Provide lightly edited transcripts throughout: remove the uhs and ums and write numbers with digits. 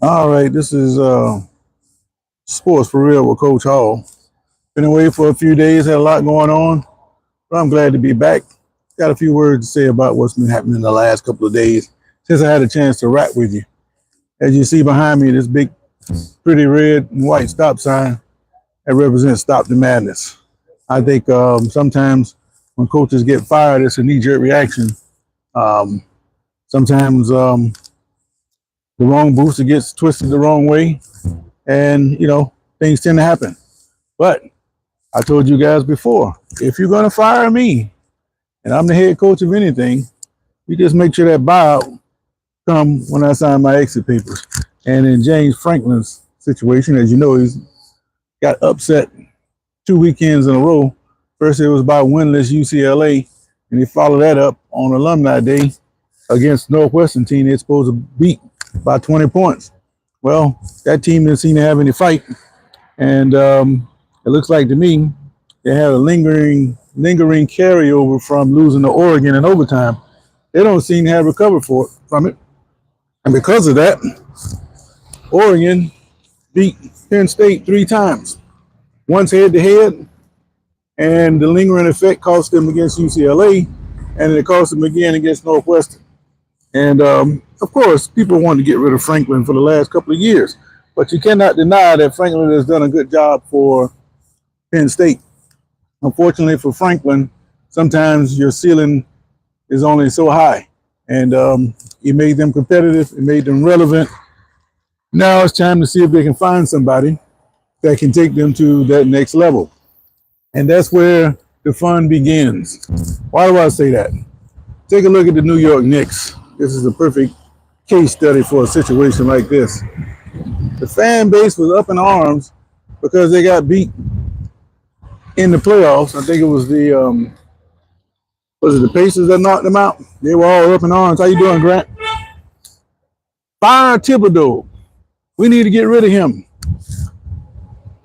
All right, this is Sports for Real with Coach Hall. Been away for a few days, had a lot going on, but I'm glad to be back. Got a few words to say about what's been happening in the last couple of days since I had a chance to rap with you. As you see behind me, this big, pretty red and white stop sign that represents Stop the Madness. I think sometimes when coaches get fired, it's a knee-jerk reaction. Um, sometimes the wrong booster gets twisted the wrong way, and things tend to happen. But I told you guys before, if you're going to fire me and I'm the head coach of anything, you just make sure that buyout come when I sign my exit papers. And in James Franklin's situation, as you know, he's got upset 2 weekends in a row. First it was by winless UCLA, and he followed that up on Alumni Day against Northwestern team they're supposed to beat by 20 points. Well, that team didn't seem to have any fight, and it looks like to me they had a lingering carryover from losing to Oregon in overtime. They don't seem to have recovered from it, and because of that, Oregon beat Penn State 3 times, once head-to-head, and the lingering effect cost them against UCLA, and it cost them again against Northwestern. And of course, people wanted to get rid of Franklin for the last couple of years, but you cannot deny that Franklin has done a good job for Penn State. Unfortunately for Franklin, sometimes your ceiling is only so high, and it made them competitive, it made them relevant. Now it's time to see if they can find somebody that can take them to that next level. And that's where the fun begins. Why do I say that? Take a look at the New York Knicks. This is a perfect case study for a situation like this. The fan base was up in arms because they got beat in the playoffs. I think it was the Pacers that knocked them out. They were all up in arms. How you doing, Grant? Fire Thibodeau. We need to get rid of him.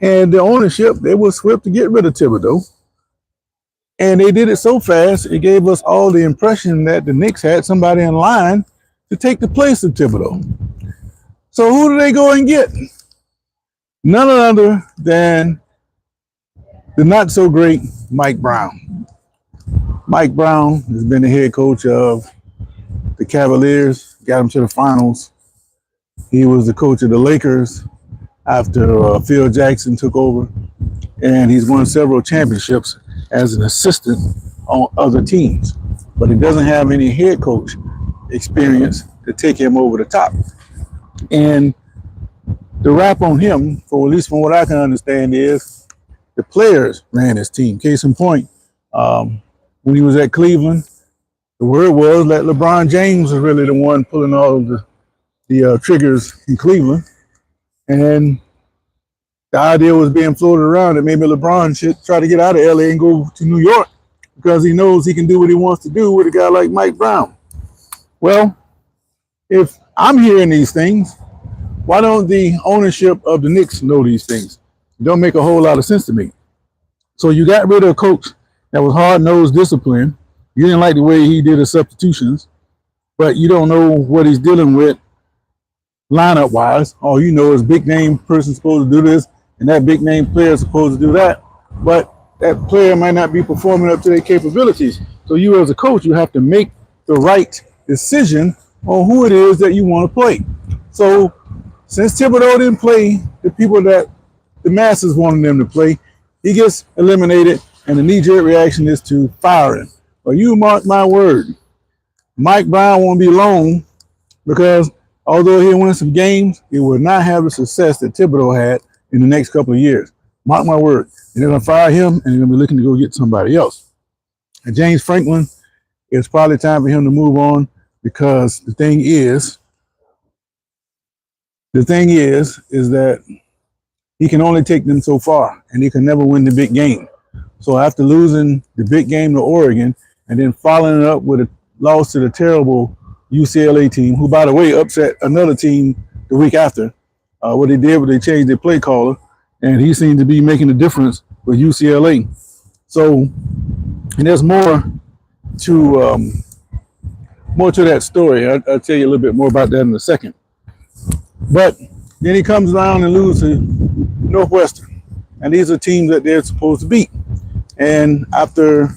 And the ownership, they were swift to get rid of Thibodeau. And they did it so fast, it gave us all the impression that the Knicks had somebody in line to take the place of Thibodeau. So who do they go and get? None other than the not-so-great Mike Brown. Mike Brown has been the head coach of the Cavaliers, got them to the finals. He was the coach of the Lakers after Phil Jackson took over, and he's won several championships as an assistant on other teams, but he doesn't have any head coach experience to take him over the top. And the rap on him, for at least from what I can understand, is the players ran his team. Case in point, when he was at Cleveland, the word was that LeBron James was really the one pulling all of the triggers in Cleveland. And the idea was being floated around that maybe LeBron should try to get out of LA and go to New York because he knows he can do what he wants to do with a guy like Mike Brown. Well, if I'm hearing these things, why don't the ownership of the Knicks know these things? It don't make a whole lot of sense to me. So you got rid of a coach that was hard-nosed discipline. You didn't like the way he did his substitutions, but you don't know what he's dealing with lineup-wise. All you know is big-name person supposed to do this, and that big-name player is supposed to do that. But that player might not be performing up to their capabilities. So you as a coach, you have to make the right decision on who it is that you want to play. So since Thibodeau didn't play the people that the masses wanted them to play, he gets eliminated, and the knee-jerk reaction is to fire him. Well, you mark my word, Mike Brown won't be long, because although he'll win some games, he will not have the success that Thibodeau had in the next couple of years. Mark my word. And they're going to fire him, and they're going to be looking to go get somebody else. And James Franklin, it's probably time for him to move on, because the thing is that he can only take them so far, and he can never win the big game. So after losing the big game to Oregon, and then following it up with a loss to the terrible UCLA team, who, by the way, upset another team the week after. What they did was they changed their play caller, and he seemed to be making a difference with UCLA. So, and there's more to that story. I'll tell you a little bit more about that in a second. But then he comes around and loses to Northwestern. And these are teams that they're supposed to beat. And after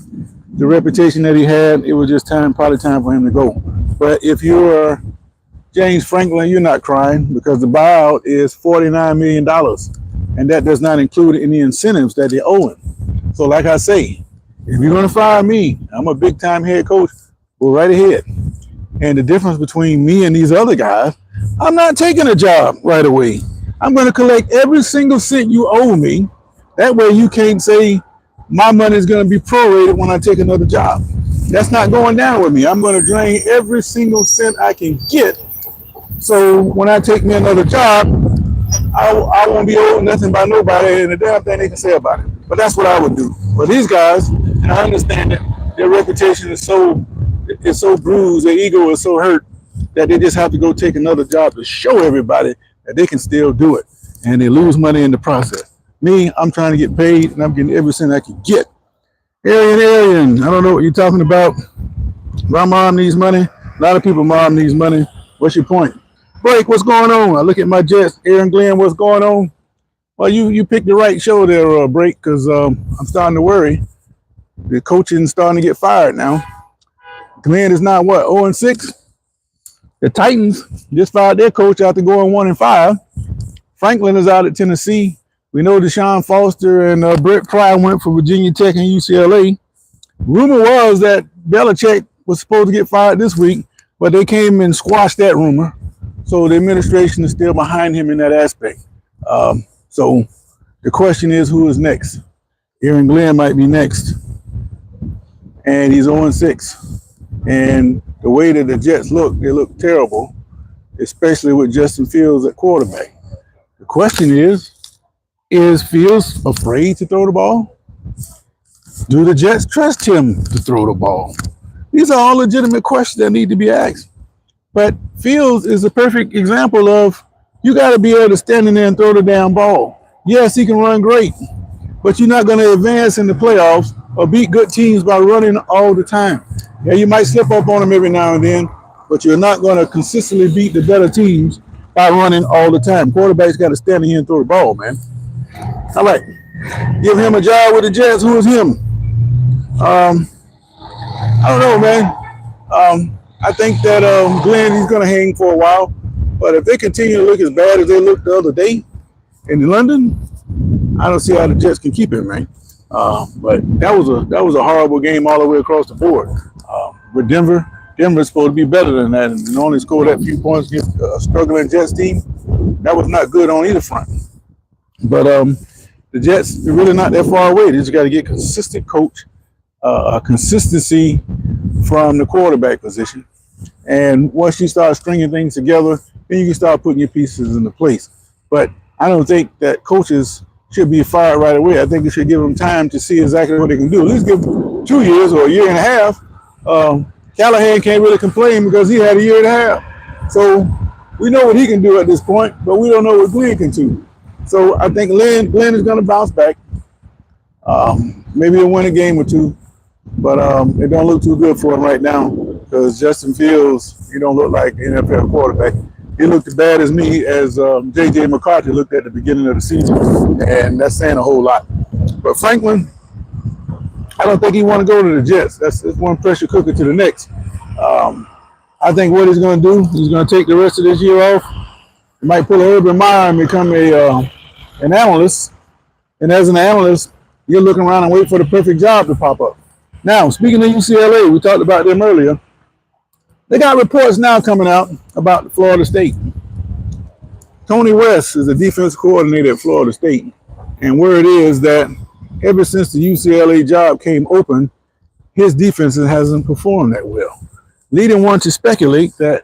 the reputation that he had, it was just probably time for him to go. But if you're James Franklin, you're not crying because the buyout is $49 million. And that does not include any incentives that they owe him. So like I say, if you're going to fire me, I'm a big time head coach, go right ahead. And the difference between me and these other guys, I'm not taking a job right away. I'm going to collect every single cent you owe me. That way you can't say my money is going to be prorated when I take another job. That's not going down with me. I'm going to drain every single cent I can get. So when I take me another job, I won't be owed nothing by nobody and the damn thing they can say about it. But that's what I would do. But these guys, and I understand that their reputation is so bruised, their ego is so hurt that they just have to go take another job to show everybody that they can still do it. And they lose money in the process. Me, I'm trying to get paid and I'm getting every cent I can get. Arian, I don't know what you're talking about. My mom needs money. A lot of people mom needs money. What's your point? Break, what's going on? I look at my Jets. Aaron Glenn, what's going on? Well, you picked the right show there, Break, because I'm starting to worry. The coaching is starting to get fired now. Glenn is not what, 0-6? The Titans just fired their coach after going 1-5. Franklin is out at Tennessee. We know Deshaun Foster and Brett Pry went for Virginia Tech and UCLA. Rumor was that Belichick was supposed to get fired this week, but they came and squashed that rumor. So the administration is still behind him in that aspect. So the question is, who is next? Aaron Glenn might be next. And he's 0-6. And the way that the Jets look, they look terrible, especially with Justin Fields at quarterback. The question is Fields afraid to throw the ball? Do the Jets trust him to throw the ball? These are all legitimate questions that need to be asked. But Fields is a perfect example of you got to be able to stand in there and throw the damn ball. Yes, he can run great, but you're not going to advance in the playoffs or beat good teams by running all the time. Yeah, you might slip up on them every now and then, but you're not going to consistently beat the better teams by running all the time. Quarterbacks got to stand in here and throw the ball, man. All right. Give him a job with the Jets. Who is him? I don't know, man. I think that Glenn, he's going to hang for a while. But if they continue to look as bad as they looked the other day in London, I don't see how the Jets can keep him, man. But that was a horrible game all the way across the board. With Denver's supposed to be better than that, and only scored that few points against a struggling Jets team. That was not good on either front. But the Jets are really not that far away. They just got to get consistent coach, consistency from the quarterback position. And once you start stringing things together, then you can start putting your pieces into place. But I don't think that coaches should be fired right away. I think you should give them time to see exactly what they can do. At least give them 2 years or a year and a half. Callahan can't really complain because he had a year and a half. So we know what he can do at this point, but we don't know what Glenn can do. So I think Glenn is going to bounce back. Maybe he'll win a game or two, but it don't look too good for him right now because Justin Fields, he don't look like an NFL quarterback. He looked as bad as me as J.J. McCarthy looked at the beginning of the season, and that's saying a whole lot. But Franklin, I don't think he want to go to the Jets. That's one pressure cooker to the next. I think what he's going to do, he's going to take the rest of this year off. He might pull a Urban Meyer and become an analyst. And as an analyst, you're looking around and wait for the perfect job to pop up. Now, speaking of UCLA, we talked about them earlier. They got reports now coming out about Florida State. Tony West is the defense coordinator at Florida State. And word is that ever since the UCLA job came open, his defense hasn't performed that well, leading one to speculate that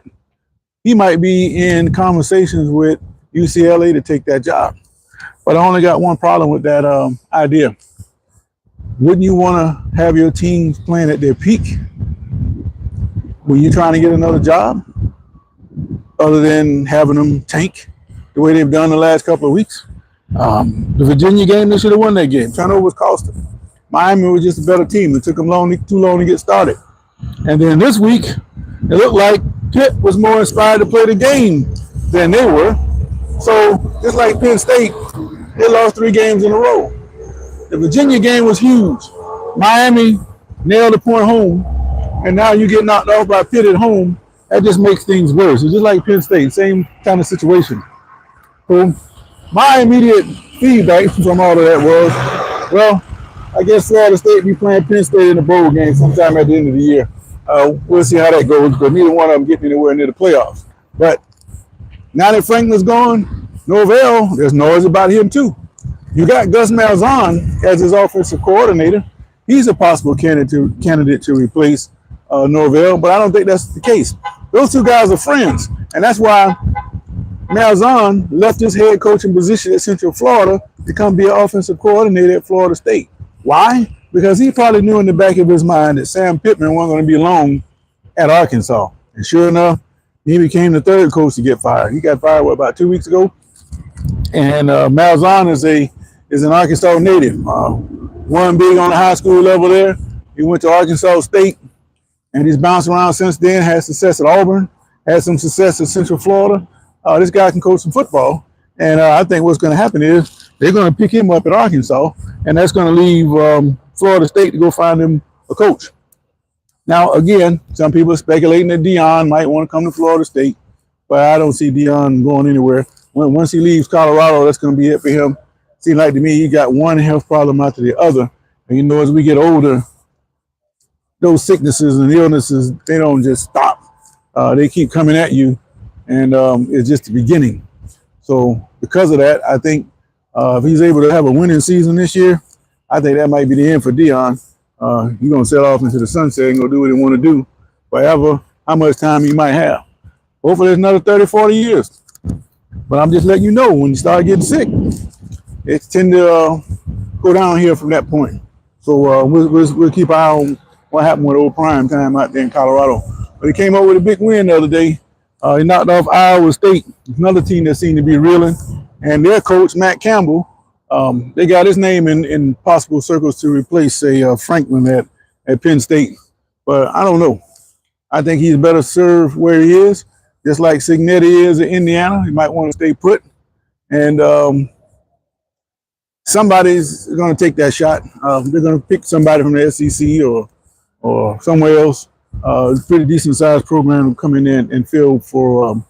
he might be in conversations with UCLA to take that job. But I only got one problem with that idea. Wouldn't you want to have your team playing at their peak when you're trying to get another job, other than having them tank the way they've done the last couple of weeks? The Virginia game, they should have won that game. Turnovers cost them. Miami was just a better team. It took them too long to get started. And then this week, it looked like Pitt was more inspired to play the game than they were. So just like Penn State, they lost 3 games in a row. The Virginia game was huge. Miami nailed the point home, and now you get knocked off by Pitt at home. That just makes things worse. It's just like Penn State, same kind of situation. So my immediate feedback from all of that was, well, I guess Florida State be playing Penn State in the bowl game sometime at the end of the year. We'll see how that goes, but neither one of them getting anywhere near the playoffs. But now that Franklin's gone, Norvell, there's noise about him too. You got Gus Malzahn as his offensive coordinator. He's a possible candidate to replace Norvell, but I don't think that's the case. Those two guys are friends, and that's why Malzahn left his head coaching position at Central Florida to come be an offensive coordinator at Florida State. Why? Because he probably knew in the back of his mind that Sam Pittman wasn't going to be long at Arkansas. And sure enough, he became the third coach to get fired. He got fired, about 2 weeks ago? And Malzahn is an Arkansas native. Won big on the high school level there. He went to Arkansas State, and he's bounced around since then, had success at Auburn, had some success at Central Florida. This guy can coach some football, and I think what's going to happen is they're going to pick him up at Arkansas, and that's going to leave Florida State to go find him a coach. Now, again, some people are speculating that Deion might want to come to Florida State, but I don't see Deion going anywhere. Once he leaves Colorado, that's going to be it for him. Seems like to me he got one health problem after the other. And you know, as we get older, those sicknesses and illnesses, they don't just stop. They keep coming at you, and it's just the beginning. So because of that, I think if he's able to have a winning season this year, I think that might be the end for Deion. He's going to set off into the sunset and go do what he want to do, whatever, how much time he might have. Hopefully it's another 30, 40 years. But I'm just letting you know, when you start getting sick, it tend to go downhill from that point. So we'll keep an eye on what happened with old Prime Time out there in Colorado. But he came up with a big win the other day. He knocked off Iowa State, another team that seemed to be reeling. And their coach, Matt Campbell, they got his name in possible circles to replace, say, Franklin at Penn State. But I don't know. I think he's better served where he is, just like Signetti is at Indiana. He might want to stay put. And somebody's going to take that shot. They're going to pick somebody from the SEC or somewhere else. Pretty decent sized program coming in and fill for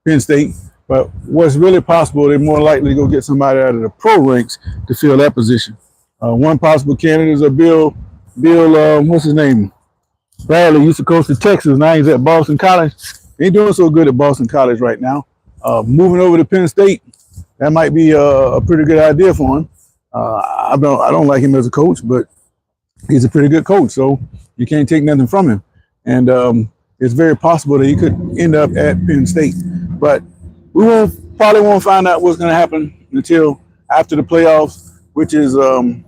Penn State. But what's really possible, they're more likely to go get somebody out of the pro ranks to fill that position. One possible candidate is Bill, what's his name? Bradley used to coach to Texas. Now he's at Boston College. He ain't doing so good at Boston College right now. Moving over to Penn State, that might be a pretty good idea for him. I don't like him as a coach, but he's a pretty good coach, so you can't take nothing from him. And it's very possible that he could end up at Penn State. But we probably won't find out what's going to happen until after the playoffs, which is a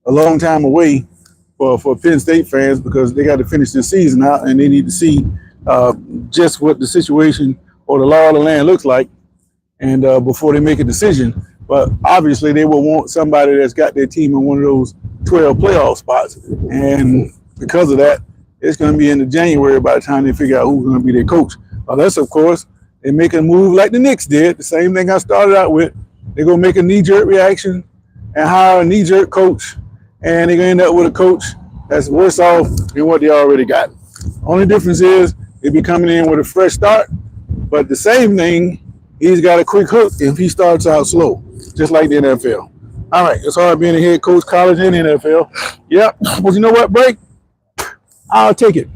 long time away for Penn State fans, because they got to finish the season out and they need to see just what the situation or the law of the land looks like, and before they make a decision. But obviously they will want somebody that's got their team in one of those 12 playoff spots. And because of that, it's going to be into January by the time they figure out who's going to be their coach. Unless, of course, they make a move like the Knicks did, the same thing I started out with. They're going to make a knee-jerk reaction and hire a knee-jerk coach, and they're going to end up with a coach that's worse off than what they already got. Only difference is they'll be coming in with a fresh start, but the same thing, he's got a quick hook if he starts out slow, just like the NFL. All right, it's hard being a head coach, college and NFL. Yep, but you know what, Break? I'll take it.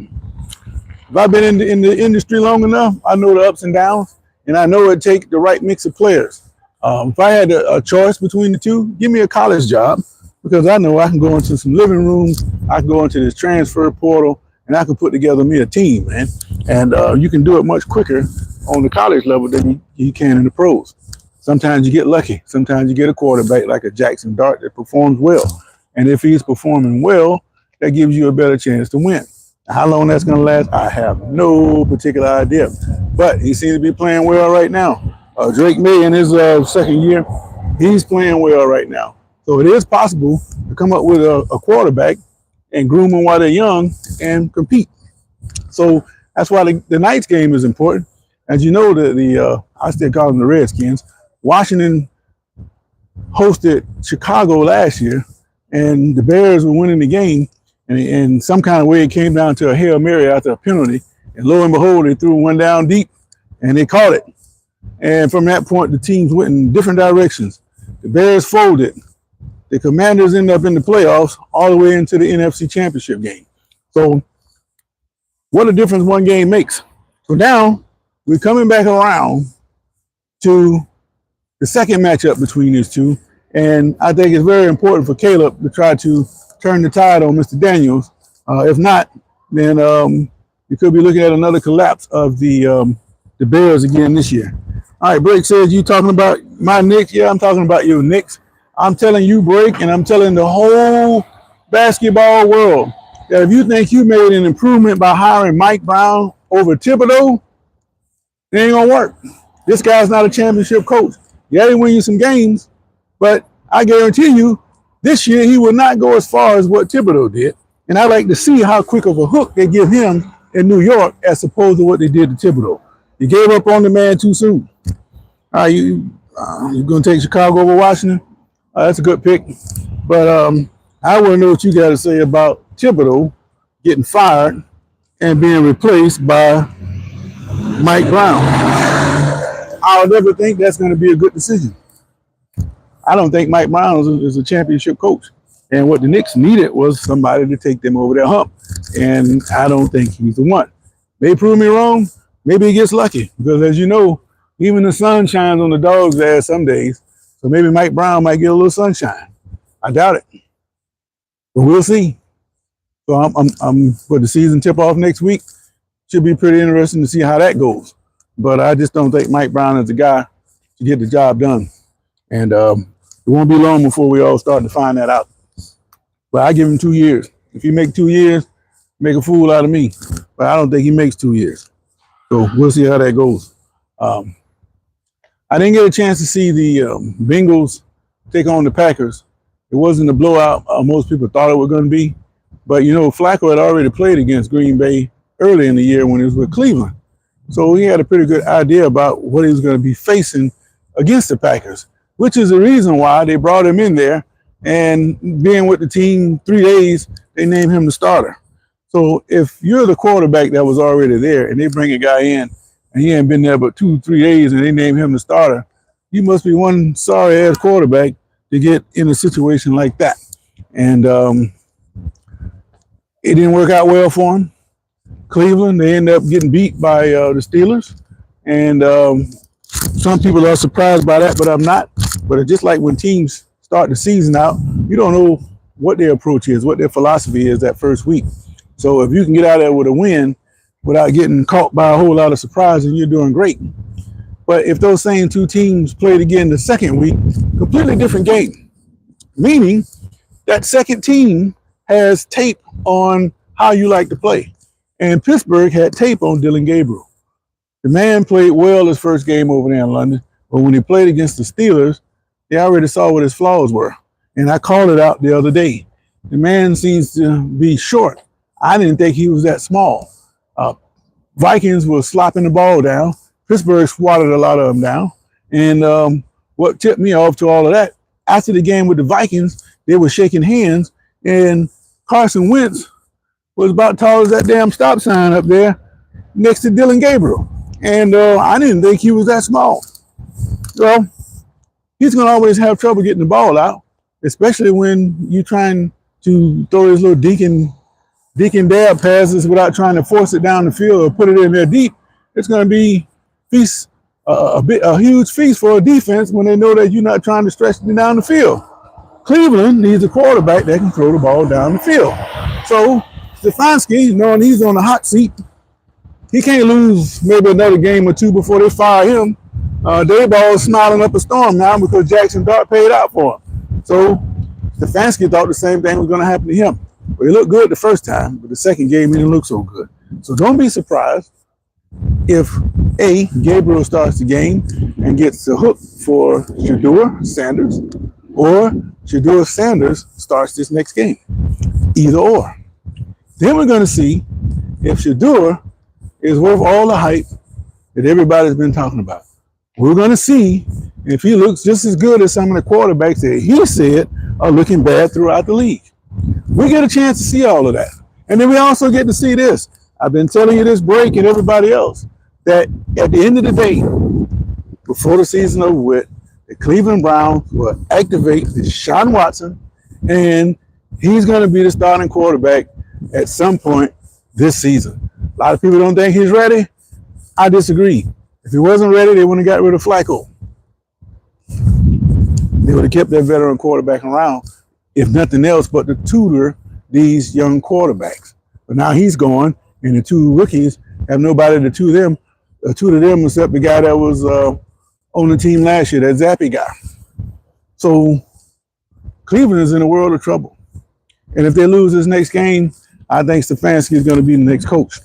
If I've been in the industry long enough, I know the ups and downs, and I know it takes the right mix of players. If I had a choice between the two, give me a college job, because I know I can go into some living rooms, I can go into this transfer portal, and I can put together me a team, man. And you can do it much quicker on the college level than you can in the pros. Sometimes you get lucky. Sometimes you get a quarterback like a Jackson Dart that performs well. And if he's performing well, that gives you a better chance to win. How long that's going to last, I have no particular idea. But he seems to be playing well right now. Drake May in his second year, he's playing well right now. So it is possible to come up with a quarterback and groom them while they're young and compete. So that's why the Knights game is important. As you know, I still call them the Redskins, Washington hosted Chicago last year, and the Bears were winning the game, and in some kind of way it came down to a Hail Mary after a penalty, and lo and behold, they threw one down deep, and they caught it. And from that point, the teams went in different directions. The Bears folded. The Commanders ended up in the playoffs all the way into the NFC Championship game. So what a difference one game makes. So now we're coming back around to the second matchup between these two. And I think it's very important for Caleb to try to turn the tide on Mr. Daniels. If not, then you could be looking at another collapse of the Bears again this year. All right, Blake says, you talking about my Knicks? Yeah, I'm talking about your Knicks. I'm telling you, Blake, and I'm telling the whole basketball world that if you think you made an improvement by hiring Mike Brown over Thibodeau, it ain't gonna work. This guy's not a championship coach. Yeah, he win you some games, but I guarantee you, this year he will not go as far as what Thibodeau did. And I like to see how quick of a hook they give him in New York as opposed to what they did to Thibodeau. He gave up on the man too soon. You gonna take Chicago over Washington? That's a good pick. But I want to know what you got to say about Thibodeau getting fired and being replaced by Mike Brown. I'll never think that's going to be a good decision. I don't think Mike Brown is a championship coach. And what the Knicks needed was somebody to take them over their hump. And I don't think he's the one. May prove me wrong. Maybe he gets lucky. Because as you know, even the sun shines on the dog's ass some days. So maybe Mike Brown might get a little sunshine. I doubt it. But we'll see. So I'm for the season tip off next week. Should be pretty interesting to see how that goes. But I just don't think Mike Brown is the guy to get the job done. And it won't be long before we all start to find that out. But I give him 2 years. If he make 2 years, make a fool out of me. But I don't think he makes 2 years. So we'll see how that goes. I didn't get a chance to see the Bengals take on the Packers. It wasn't the blowout most people thought it was going to be. But, you know, Flacco had already played against Green Bay early in the year when he was with Cleveland. So he had a pretty good idea about what he was going to be facing against the Packers, which is the reason why they brought him in there. And being with the team 3 days, they named him the starter. So if you're the quarterback that was already there and they bring a guy in and he ain't been there but 2-3 days and they name him the starter, you must be one sorry-ass quarterback to get in a situation like that. And it didn't work out well for him. Cleveland, they ended up getting beat by the Steelers. And some people are surprised by that, but I'm not. But it's just like when teams start the season out, you don't know what their approach is, what their philosophy is that first week. So if you can get out there with a win without getting caught by a whole lot of surprises, you're doing great. But if those same two teams played again the second week, completely different game. Meaning that second team has tape on how you like to play. And Pittsburgh had tape on Dylan Gabriel. The man played well his first game over there in London, but when he played against the Steelers, they already saw what his flaws were. And I called it out the other day. The man seems to be short. I didn't think he was that small. Vikings were slopping the ball down. Pittsburgh swatted a lot of them down. And what tipped me off to all of that, after the game with the Vikings, they were shaking hands, and Carson Wentz was about tall as that damn stop sign up there next to Dylan Gabriel. And I didn't think he was that small. Well, he's going to always have trouble getting the ball out, especially when you're trying to throw his little deacon dab passes without trying to force it down the field or put it in there deep. It's going to be a huge feast for a defense when they know that you're not trying to stretch it down the field. Cleveland needs a quarterback that can throw the ball down the field. So Stefanski, knowing he's on the hot seat, he can't lose maybe another game or two before they fire him. Dayball's smiling up a storm now because Jackson Dart paid out for him. So Stefanski thought the same thing was going to happen to him. But he looked good the first time, but the second game he didn't look so good. So don't be surprised if Gabriel starts the game and gets the hook for Shedeur Sanders, or Shedeur Sanders starts this next game. Either or. Then we're going to see if Shedeur is worth all the hype that everybody's been talking about. We're going to see if he looks just as good as some of the quarterbacks that he said are looking bad throughout the league. We get a chance to see all of that. And then we also get to see this. I've been telling you this break and everybody else that at the end of the day, before the season over with, the Cleveland Browns will activate Deshaun Watson, and he's going to be the starting quarterback at some point this season. A lot of people don't think he's ready. I disagree. If he wasn't ready, they wouldn't have got rid of Flacco. They would have kept their veteran quarterback around, if nothing else, but to tutor these young quarterbacks. But now he's gone, and the two rookies have nobody to tutor them except the guy that was on the team last year, that Zappy guy. So Cleveland is in a world of trouble. And if they lose this next game, I think Stefanski is going to be the next coach.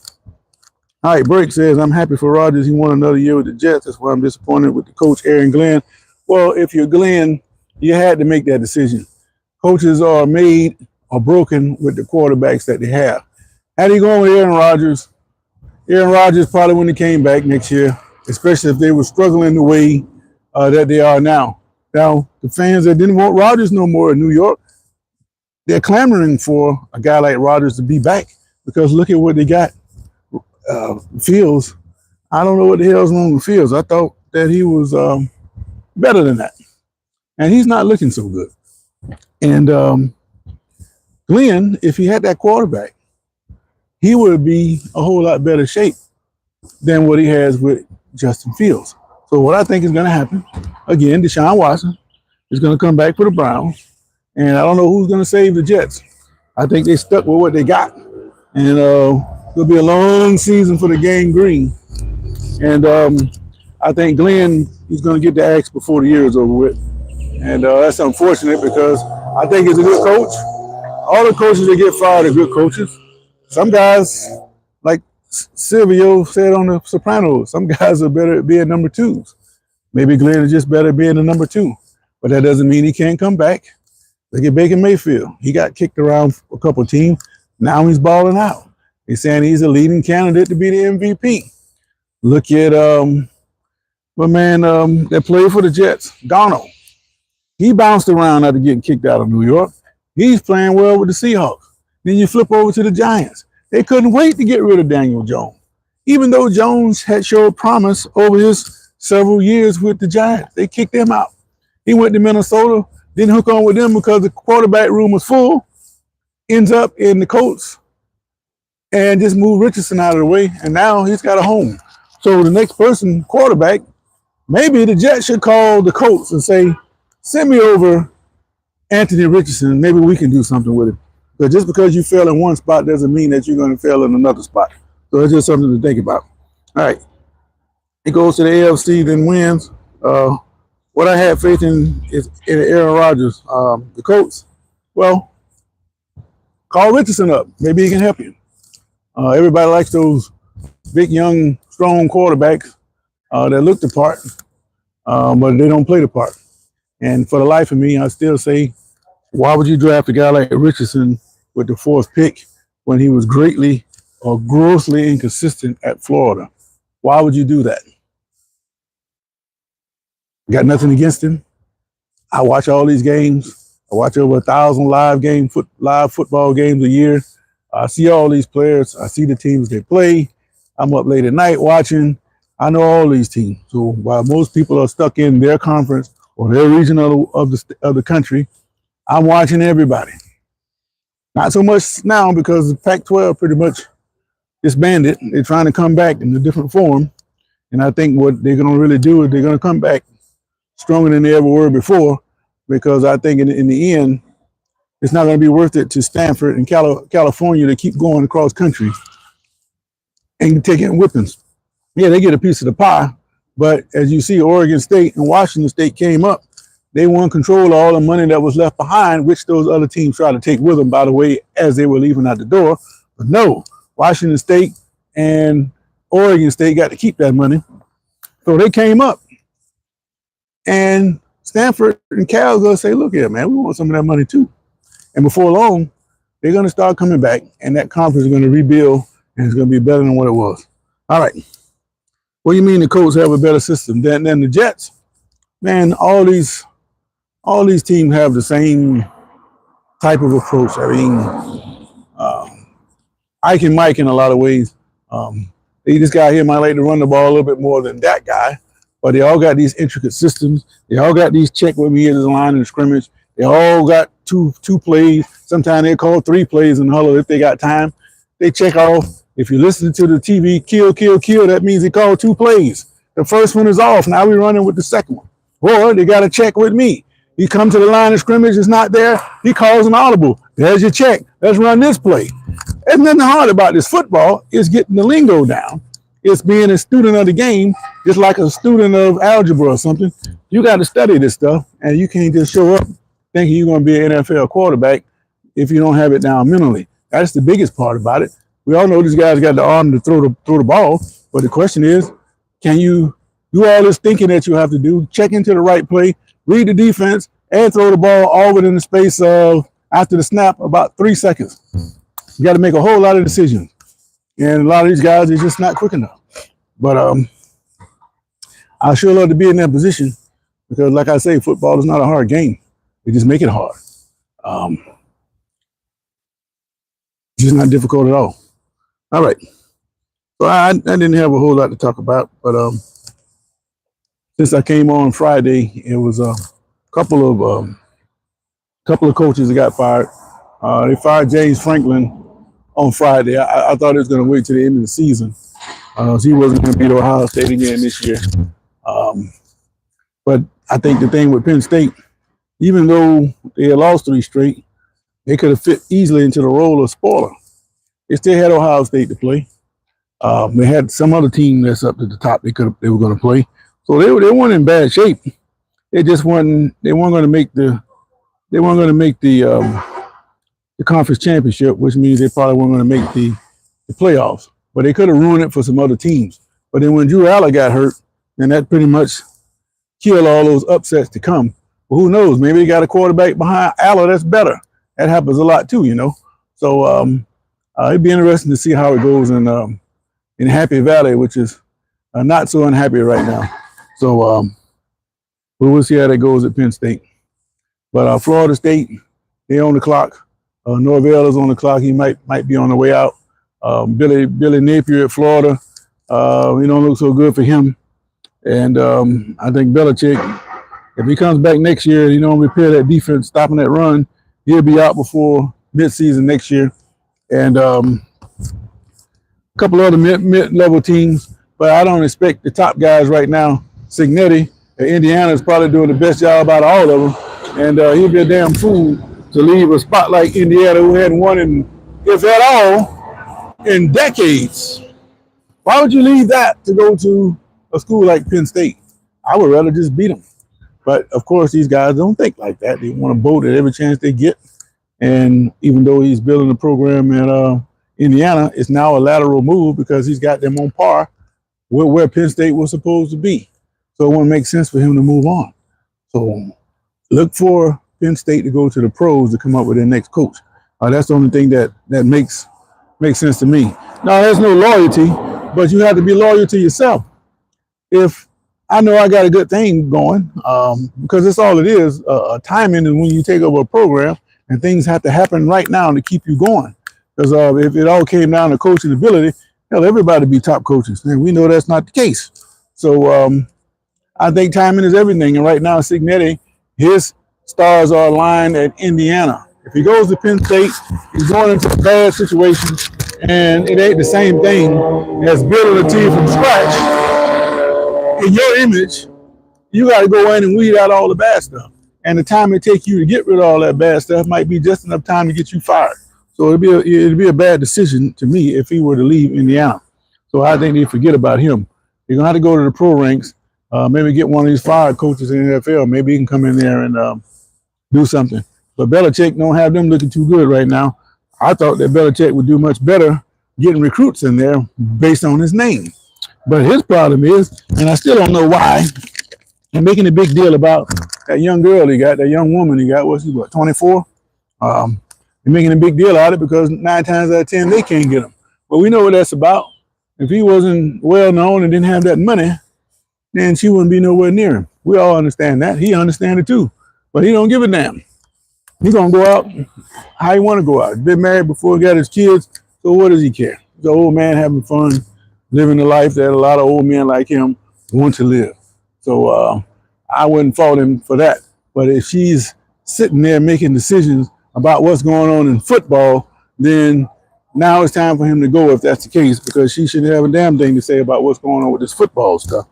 All right, Break says, I'm happy for Rodgers. He won another year with the Jets. That's why I'm disappointed with the coach, Aaron Glenn. Well, if you're Glenn, you had to make that decision. Coaches are made or broken with the quarterbacks that they have. Had he gone with Aaron Rodgers probably wouldn't have came back next year, especially if they were struggling the way that they are now. Now, the fans that didn't want Rodgers no more in New York, they're clamoring for a guy like Rodgers to be back because look at what they got. Fields, I don't know what the hell's wrong with Fields. I thought that he was better than that. And he's not looking so good. And Glenn, if he had that quarterback, he would be a whole lot better shape than what he has with Justin Fields. So what I think is going to happen, again, Deshaun Watson is going to come back for the Browns. And I don't know who's going to save the Jets. I think they stuck with what they got. And it'll be a long season for the Gang Green. And I think Glenn is going to get the axe before the year is over with. And that's unfortunate because I think he's a good coach. All the coaches that get fired are good coaches. Some guys, like Silvio said on The Sopranos, some guys are better at being number twos. Maybe Glenn is just better at being a number two. But that doesn't mean he can't come back. Look at Baker Mayfield. He got kicked around a couple of teams. Now he's balling out. They're saying he's a leading candidate to be the MVP. Look at that played for the Jets, Darnold. He bounced around after getting kicked out of New York. He's playing well with the Seahawks. Then you flip over to the Giants. They couldn't wait to get rid of Daniel Jones, even though Jones had showed promise over his several years with the Giants. They kicked him out. He went to Minnesota, didn't hook on with them because the quarterback room was full, ends up in the Colts, and just moved Richardson out of the way, and now he's got a home. So the next person, quarterback, maybe the Jets should call the Colts and say, send me over Anthony Richardson. Maybe we can do something with him. But just because you fail in one spot doesn't mean that you're going to fail in another spot. So it's just something to think about. All right. It goes to the AFC, then wins. What I had faith in is in Aaron Rodgers. The Colts, well, call Richardson up. Maybe he can help you. Everybody likes those big, young, strong quarterbacks that look the part, but they don't play the part. And for the life of me, I still say, why would you draft a guy like Richardson with the fourth pick when he was greatly or grossly inconsistent at Florida? Why would you do that? Got nothing against him. I watch all these games. I watch over 1,000 live football games a year. I see all these players. I see the teams they play. I'm up late at night watching. I know all these teams. So while most people are stuck in their conference or their region of the country, I'm watching everybody. Not so much now because the Pac-12 pretty much disbanded. They're trying to come back in a different form. And I think what they're going to really do is they're going to come back stronger than they ever were before, because I think in the end, it's not going to be worth it to Stanford and California to keep going across country and taking whippings. Yeah, they get a piece of the pie, but as you see, Oregon State and Washington State came up. They won control of all the money that was left behind, which those other teams tried to take with them, by the way, as they were leaving out the door. But no, Washington State and Oregon State got to keep that money. So they came up. And Stanford and Cal going to say, look here, man, we want some of that money too. And before long, they're going to start coming back, and that conference is going to rebuild, and it's going to be better than what it was. All right. What do you mean the Colts have a better system than the Jets? man, all these teams have the same type of approach. I mean, Ike and Mike in a lot of ways. This guy here might like to run the ball a little bit more than that guy, but they all got these intricate systems. They all got these check with me at the line of scrimmage. They all got two plays. Sometimes they call 3 plays in the huddle if they got time. They check off. If you listen to the TV, kill, kill, kill, that means they called 2 plays. The first one is off. Now we're running with the second one. Or they got to check with me. He come to the line of scrimmage, it's not there. He calls an audible. There's your check. Let's run this play. There's nothing hard about this football. It's getting the lingo down. It's being a student of the game, just like a student of algebra or something. You got to study this stuff, and you can't just show up thinking you're going to be an NFL quarterback if you don't have it down mentally. That's the biggest part about it. We all know this guy's got the arm to throw the ball, but the question is, can you do all this thinking that you have to do, check into the right play, read the defense, and throw the ball all within the space of, after the snap, about 3 seconds. You got to make a whole lot of decisions. And a lot of these guys are just not quick enough. But I sure love to be in that position because, like I say, football is not a hard game. They just make it hard. It's just not difficult at all. All right. So I didn't have a whole lot to talk about, but since I came on Friday, it was a couple of coaches that got fired. They fired James Franklin on Friday. I thought it was going to wait till the end of the season. So he wasn't going to beat Ohio State again this year. But I think the thing with Penn State, even though they had lost 3 straight, they could have fit easily into the role of spoiler. They still had Ohio State to play. They had some other team that's up to the top they were going to play. So they weren't in bad shape. They just weren't. They weren't going to make the. They weren't going to make the conference championship, which means they probably weren't going to make the playoffs. But they could have ruined it for some other teams. But then when Drew Aller got hurt, then that pretty much killed all those upsets to come. Well, who knows? Maybe they got a quarterback behind Aller that's better. That happens a lot too, you know. So it'd be interesting to see how it goes in Happy Valley, which is not so unhappy right now. So we'll see how that goes at Penn State. But Florida State, they on the clock. Norvell is on the clock. He might be on the way out. Billy Napier at Florida, he don't look so good for him. And I think Belichick, if he comes back next year, he don't repair that defense, stopping that run, he'll be out before midseason next year. And a couple other mid-level teams, but I don't expect the top guys right now. Signetti at Indiana is probably doing the best job out of all of them. And he'd be a damn fool to leave a spot like Indiana, who hadn't won in, if at all, in decades. Why would you leave that to go to a school like Penn State? I would rather just beat them. But of course, these guys don't think like that. They want to bolt at every chance they get. And even though he's building a program at Indiana, it's now a lateral move because he's got them on par with where Penn State was supposed to be. So it wouldn't make sense for him to move on. So look for Penn State to go to the pros to come up with their next coach. That's the only thing that makes sense to me. Now, there's no loyalty, but you have to be loyal to yourself. If I know I got a good thing going, because that's all it is. Timing is when you take over a program and things have to happen right now to keep you going. Because if it all came down to coaching ability, hell, everybody would be top coaches. And we know that's not the case. So I think timing is everything. And right now, Signetti, his stars are aligned at Indiana. If he goes to Penn State, he's going into a bad situation, and it ain't the same thing as building a team from scratch. In your image, you got to go in and weed out all the bad stuff. And the time it takes you to get rid of all that bad stuff might be just enough time to get you fired. So it'd be a bad decision to me if he were to leave Indiana. So I think they forget about him. They're going to have to go to the pro ranks, maybe get one of these fired coaches in the NFL. Maybe he can come in there and do something. But Belichick don't have them looking too good right now. I thought that Belichick would do much better getting recruits in there based on his name. But his problem is, and I still don't know why, they're making a big deal about that young girl he got, that young woman he got. What's he, 24? They're making a big deal out of it because 9 times out of 10, they can't get him. But we know what that's about. If he wasn't well known and didn't have that money, then she wouldn't be nowhere near him. We all understand that. He understands it too. But he don't give a damn. He's going to go out how he want to go out. He's been married before he got his kids, so what does he care? He's an old man having fun, living the life that a lot of old men like him want to live. So I wouldn't fault him for that. But if she's sitting there making decisions about what's going on in football, then now it's time for him to go if that's the case, because she shouldn't have a damn thing to say about what's going on with this football stuff.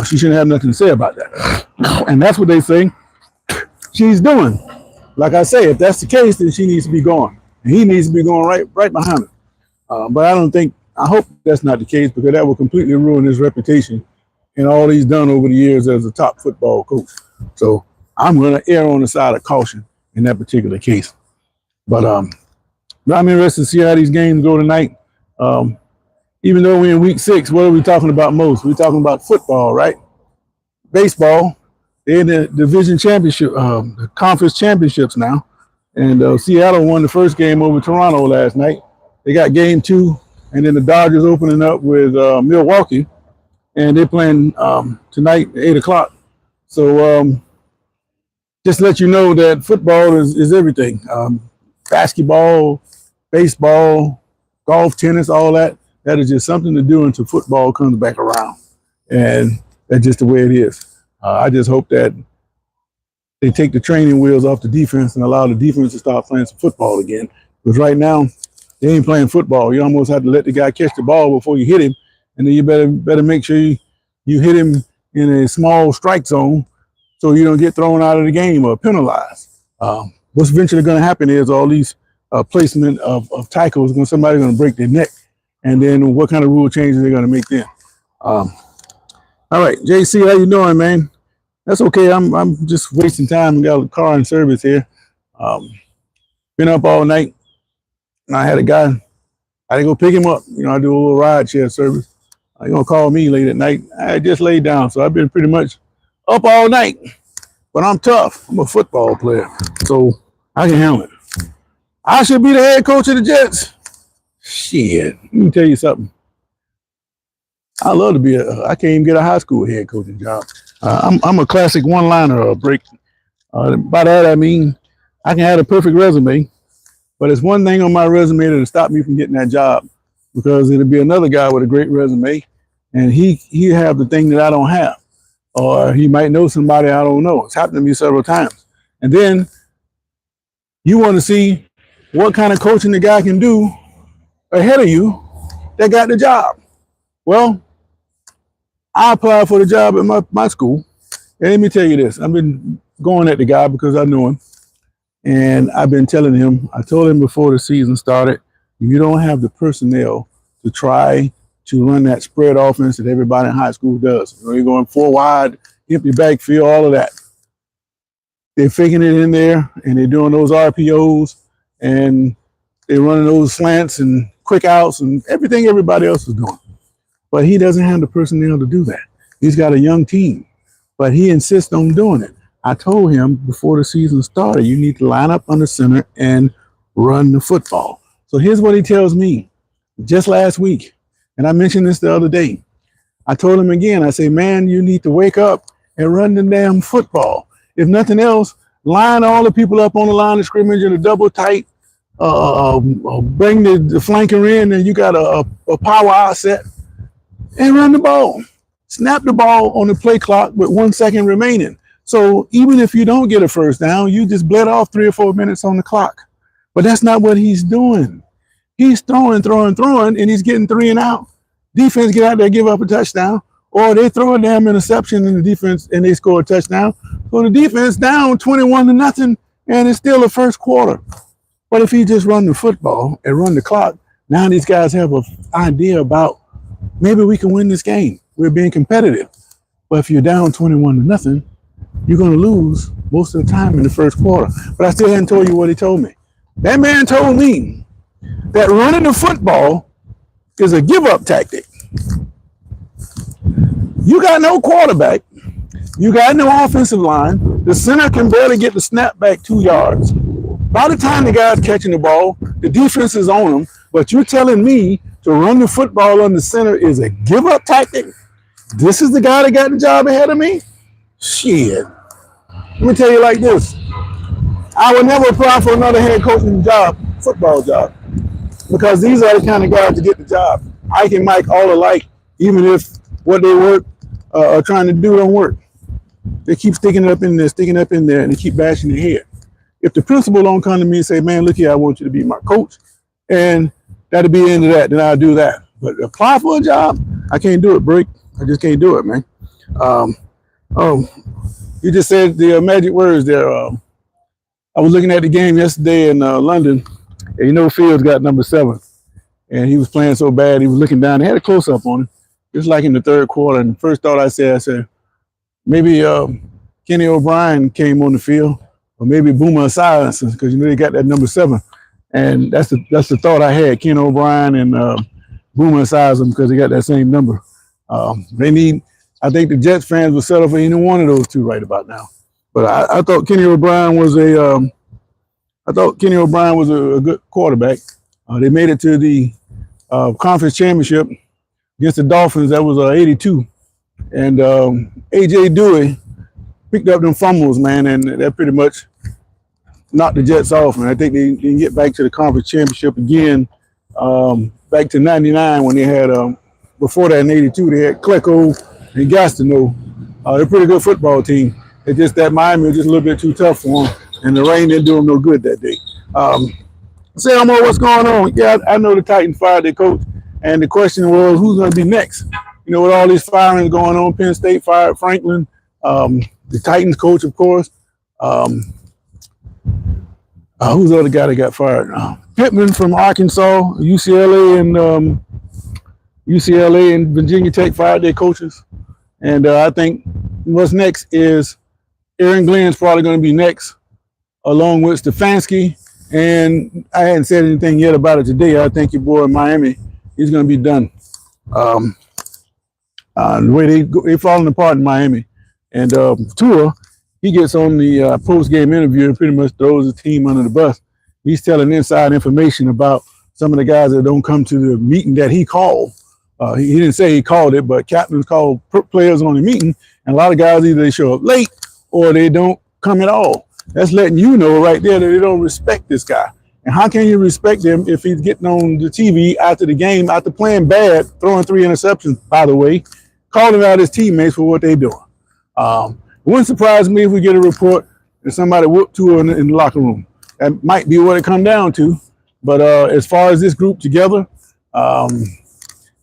She shouldn't have nothing to say about that. And that's what they say she's doing. Like I say, if that's the case, then she needs to be gone. And he needs to be going right behind her. But I hope that's not the case, because that will completely ruin his reputation and all he's done over the years as a top football coach. So I'm going to err on the side of caution in that particular case. But I'm interested to see how these games go tonight. Even though we're in week 6, what are we talking about most? We're talking about football, right? Baseball. They're in the division championship, the conference championships now. And Seattle won the first game over Toronto last night. They got game 2, and then the Dodgers opening up with Milwaukee. And they're playing tonight at 8 o'clock. So just let you know that football is everything. Basketball, baseball, golf, tennis, all that. That is just something to do until football comes back around. And that's just the way it is. I just hope that they take the training wheels off the defense and allow the defense to start playing some football again. Because right now, they ain't playing football. You almost have to let the guy catch the ball before you hit him. And then you better make sure you hit him in a small strike zone so you don't get thrown out of the game or penalized. What's eventually going to happen is all these placement of tackles, somebody's going to break their neck. And then what kind of rule changes they're going to make then. All right, JC, how you doing, man? That's okay. I'm just wasting time. Got a car in service here. Been up all night. And I had a guy. I had to go pick him up. I do a little ride share service. He's going to call me late at night. I just laid down, so I've been pretty much up all night. But I'm tough. I'm a football player, so I can handle it. I should be the head coach of the Jets. Shit, let me tell you something. I love to be I can't even get a high school head coaching job. I'm a classic one-liner or a break. By that, I mean, I can have a perfect resume, but it's one thing on my resume that'll stop me from getting that job, because it'll be another guy with a great resume, and he have the thing that I don't have, or he might know somebody I don't know. It's happened to me several times. And then you want to see what kind of coaching the guy can do ahead of you that got the job. Well, I applied for the job at my school. And let me tell you this. I've been going at the guy because I knew him. And I've been telling him, I told him before the season started, you don't have the personnel to try to run that spread offense that everybody in high school does. You're going 4 wide, empty backfield, all of that. They're faking it in there, and they're doing those RPOs, and they're running those slants and quick outs and everything everybody else is doing. But he doesn't have the personnel to do that. He's got a young team, but he insists on doing it. I told him before the season started, you need to line up under center and run the football. So here's what he tells me just last week. And I mentioned this the other day. I told him again, I say, man, you need to wake up and run the damn football. If nothing else, line all the people up on the line of scrimmage in a double tight, bring the flanker in, and you got a power out set, and run the ball. Snap the ball on the play clock with 1 second remaining. So even if you don't get a first down, you just bled off 3 or 4 minutes on the clock. But that's not what he's doing. He's throwing, and he's getting 3 and out. Defense get out there, give up a touchdown, or they throw a damn interception in the defense and they score a touchdown. So the defense down 21-0, and it's still the first quarter. But if he just run the football and run the clock, now these guys have an idea about maybe we can win this game. We're being competitive. But if you're down 21-0, you're going to lose most of the time in the first quarter. But I still hadn't told you what he told me. That man told me that running the football is a give-up tactic. You got no quarterback. You got no offensive line. The center can barely get the snap back 2 yards. By the time the guy's catching the ball, the defense is on him. But you're telling me to run the football on the center is a give-up tactic? This is the guy that got the job ahead of me? Shit. Let me tell you like this. I would never apply for another head coaching job, football job, because these are the kind of guys to get the job. Ike and Mike all alike, even if what they work are trying to do don't work. They keep sticking up in there, and they keep bashing their head. If the principal don't come to me and say, man, look here, I want you to be my coach, and that'll be the end of that, then I'll do that. But apply for a job, I can't do it, Break. I just can't do it, man. Oh, you just said the magic words there. I was looking at the game yesterday in London, and you know Fields got number 7, and he was playing so bad, he was looking down. They had a close-up on him. It was like in the third quarter, and the first thought I said, maybe Kenny O'Brien came on the field, or maybe Boomer Esiason, because you know they got that number 7, and that's the thought I had. Kenny O'Brien and Boomer Esiason, because they got that same number. I think the Jets fans would settle for any one of those two right about now. But I thought Kenny O'Brien was a good quarterback. They made it to the conference championship against the Dolphins. That was 82. And A.J. Dewey picked up them fumbles, man, and that pretty much knocked the Jets off. And I think they can get back to the conference championship again, back to 99 when they had, before that in 82, they had Klecko and Gastineau. They're a pretty good football team. It's just that Miami was just a little bit too tough for them, and the rain didn't do them no good that day. Say, Elmo, what's going on? Yeah, I know the Titans fired their coach, and the question was, who's going to be next? You know, with all these firings going on, Penn State fired Franklin, the Titans coach, of course. Who's the other guy that got fired? Pittman from Arkansas, UCLA and Virginia Tech fired their coaches. And I think what's next is Aaron Glenn's probably going to be next, along with Stefanski. And I hadn't said anything yet about it today. I think your boy in Miami, he's going to be done. The way they're falling apart in Miami. And Tua, he gets on the post-game interview and pretty much throws the team under the bus. He's telling inside information about some of the guys that don't come to the meeting that he called. He didn't say he called it, but captains called players on the meeting, and a lot of guys either they show up late or they don't come at all. That's letting you know right there that they don't respect this guy. And how can you respect him if he's getting on the TV after the game, after playing bad, throwing 3 interceptions, by the way, calling out his teammates for what they're doing? It wouldn't surprise me if we get a report that somebody whooped Tua in the locker room. That might be what it comes down to. But as far as this group together,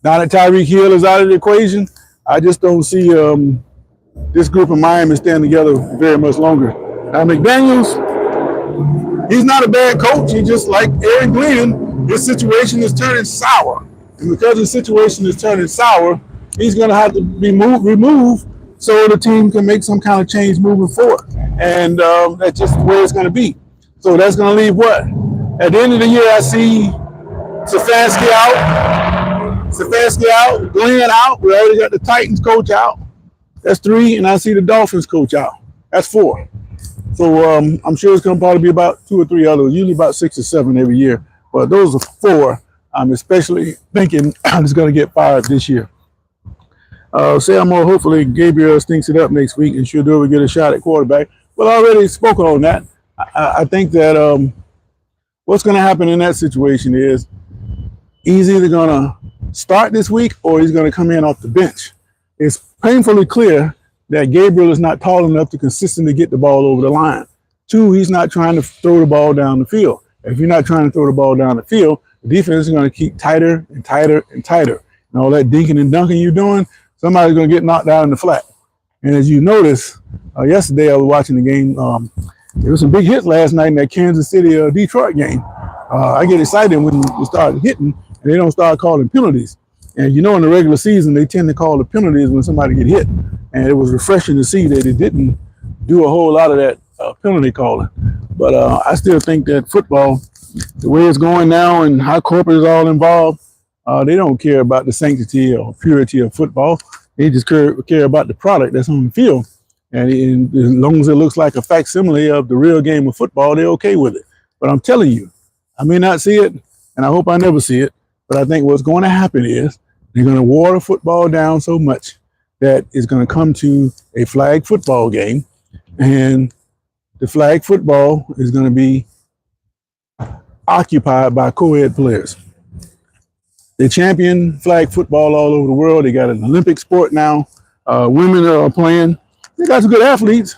now that Tyreek Hill is out of the equation, I just don't see this group of Miami staying together very much longer. Now, McDaniels, he's not a bad coach. He just like Aaron Glenn, his situation is turning sour. And because his situation is turning sour, he's going to have to be removed so the team can make some kind of change moving forward. And that's just the way it's going to be. So that's going to leave what? At the end of the year, I see Stefanski out, Glenn out. We already got the Titans coach out. That's 3, and I see the Dolphins coach out. That's 4. So I'm sure it's going to probably be about 2 or 3 others, usually about 6 or 7 every year. But those are 4. I'm especially thinking it's going to get fired this year. Hopefully Gabriel stinks it up next week and she'll do it, get a shot at quarterback. Well, I already spoken on that. I think that what's going to happen in that situation is he's either going to start this week or he's going to come in off the bench. It's painfully clear that Gabriel is not tall enough to consistently get the ball over the line. 2, he's not trying to throw the ball down the field. If you're not trying to throw the ball down the field, the defense is going to keep tighter and tighter and tighter. And all that dinking and dunking you're doing, somebody's going to get knocked out in the flat. And as you notice, yesterday I was watching the game. There was some big hits last night in that Kansas City-Detroit game. I get excited when we start hitting and they don't start calling penalties. And you know, in the regular season, they tend to call the penalties when somebody get hit. And it was refreshing to see that it didn't do a whole lot of that penalty calling. But I still think that football, the way it's going now and how corporate is all involved, they don't care about the sanctity or purity of football. They just care about the product that's on the field. And as long as it looks like a facsimile of the real game of football, they're okay with it. But I'm telling you, I may not see it, and I hope I never see it, but I think what's going to happen is they're going to water football down so much that is going to come to a flag football game, and the flag football is going to be occupied by co-ed players. They champion flag football all over the world. They got an Olympic sport now. Women are playing. They got some good athletes,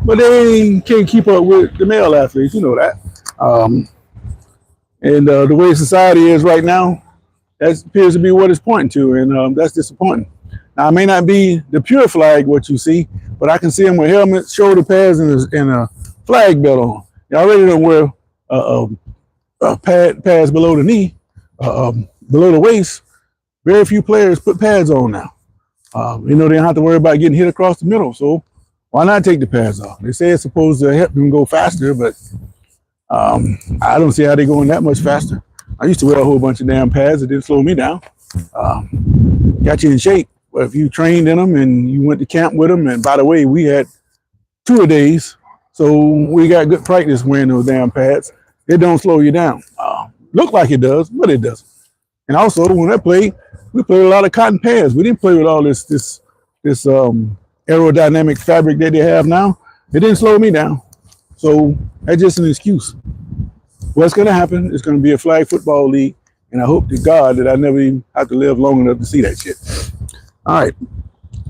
but they can't keep up with the male athletes. You know that. And the way society is right now, that appears to be what it's pointing to, and that's disappointing. Now, it may not be the pure flag what you see, but I can see them with helmets, shoulder pads, and a flag belt on. They already don't wear pads below the knee, below the waist. Very few players put pads on now. They don't have to worry about getting hit across the middle, so why not take the pads off? They say it's supposed to help them go faster, but I don't see how they're going that much faster. I used to wear a whole bunch of damn pads. It didn't slow me down. Got you in shape. But if you trained in them and you went to camp with them, and by the way, we had tour-a-days, so we got good practice wearing those damn pads. It don't slow you down. Look like it does, but it doesn't. And also, when I played, we played a lot of cotton pads. We didn't play with all this aerodynamic fabric that they have now. It didn't slow me down. So that's just an excuse. What's going to happen is going to be a flag football league, and I hope to God that I never even have to live long enough to see that shit. All right.